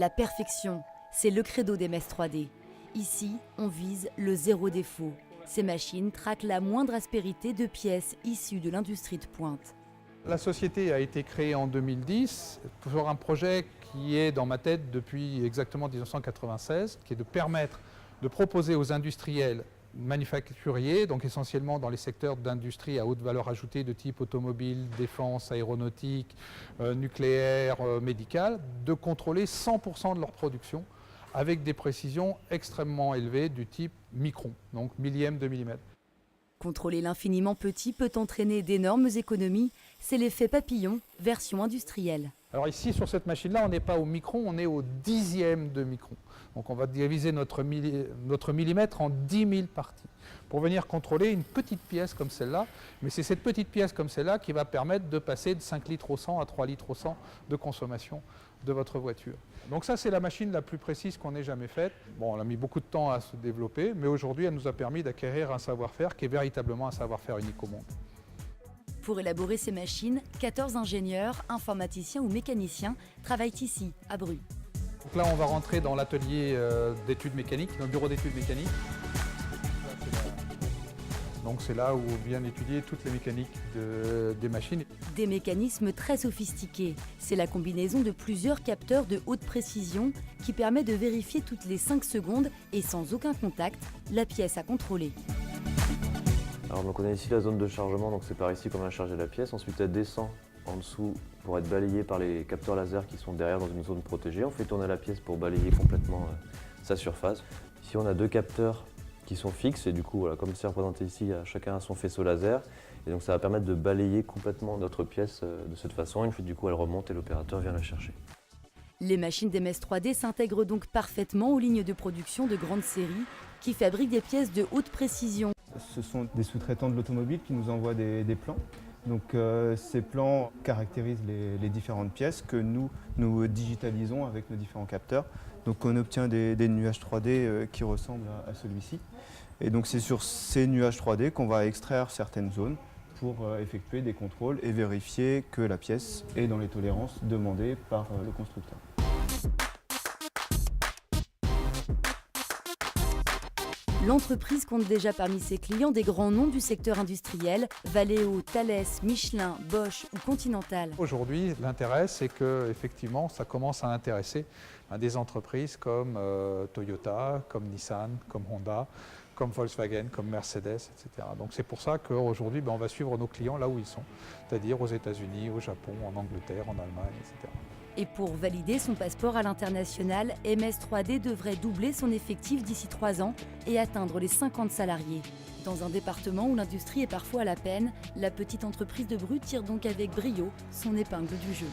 La perfection, c'est le credo des MS 3D. Ici, on vise le zéro défaut. Ces machines traquent la moindre aspérité de pièces issues de l'industrie de pointe. La société a été créée en 2010 pour un projet qui est dans ma tête depuis exactement 1996, qui est de permettre de proposer aux industriels manufacturiers, donc essentiellement dans les secteurs d'industrie à haute valeur ajoutée de type automobile, défense, aéronautique, nucléaire, médical, de contrôler 100% de leur production avec des précisions extrêmement élevées du type micron, donc millième de millimètre. Contrôler l'infiniment petit peut entraîner d'énormes économies. C'est l'effet papillon, version industrielle. Alors ici, sur cette machine-là, on n'est pas au micron, on est au dixième de micron. Donc on va diviser notre millimètre en 10 000 parties pour venir contrôler une petite pièce comme celle-là. Mais c'est cette petite pièce comme celle-là qui va permettre de passer de 5 litres au 100 à 3 litres au 100 de consommation de votre voiture. Donc ça, c'est la machine la plus précise qu'on ait jamais faite. Bon, elle a mis beaucoup de temps à se développer, mais aujourd'hui, elle nous a permis d'acquérir un savoir-faire qui est véritablement un savoir-faire unique au monde. Pour élaborer ces machines, 14 ingénieurs, informaticiens ou mécaniciens travaillent ici, à Bru. Donc là, on va rentrer dans l'atelier d'études mécaniques, dans le bureau d'études mécaniques. Donc c'est là où on vient étudier toutes les mécaniques des machines. Des mécanismes très sophistiqués. C'est la combinaison de plusieurs capteurs de haute précision qui permet de vérifier toutes les 5 secondes et sans aucun contact la pièce à contrôler. Alors donc on a ici la zone de chargement, donc c'est par ici qu'on va charger la pièce. Ensuite elle descend en dessous pour être balayée par les capteurs laser qui sont derrière dans une zone protégée. On fait tourner la pièce pour balayer complètement sa surface. Ici on a 2 capteurs qui sont fixes et du coup voilà, comme c'est représenté ici, chacun a son faisceau laser et donc ça va permettre de balayer complètement notre pièce de cette façon. Une fois du coup elle remonte et l'opérateur vient la chercher. Les machines d'MS 3D s'intègrent donc parfaitement aux lignes de production de grande série qui fabriquent des pièces de haute précision. Ce sont des sous-traitants de l'automobile qui nous envoient des plans. Donc ces plans caractérisent les différentes pièces que nous digitalisons avec nos différents capteurs. Donc on obtient des nuages 3D qui ressemblent à celui-ci. Et donc c'est sur ces nuages 3D qu'on va extraire certaines zones pour effectuer des contrôles et vérifier que la pièce est dans les tolérances demandées par le constructeur. L'entreprise compte déjà parmi ses clients des grands noms du secteur industriel, Valeo, Thales, Michelin, Bosch ou Continental. Aujourd'hui, l'intérêt, c'est que effectivement, ça commence à intéresser des entreprises comme Toyota, comme Nissan, comme Honda, comme Volkswagen, comme Mercedes, etc. Donc c'est pour ça qu'aujourd'hui, on va suivre nos clients là où ils sont, c'est-à-dire aux États-Unis, au Japon, en Angleterre, en Allemagne, etc. Et pour valider son passeport à l'international, MS 3D devrait doubler son effectif d'ici 3 ans et atteindre les 50 salariés. Dans un département où l'industrie est parfois à la peine, la petite entreprise de Bru tire donc avec brio son épingle du jeu.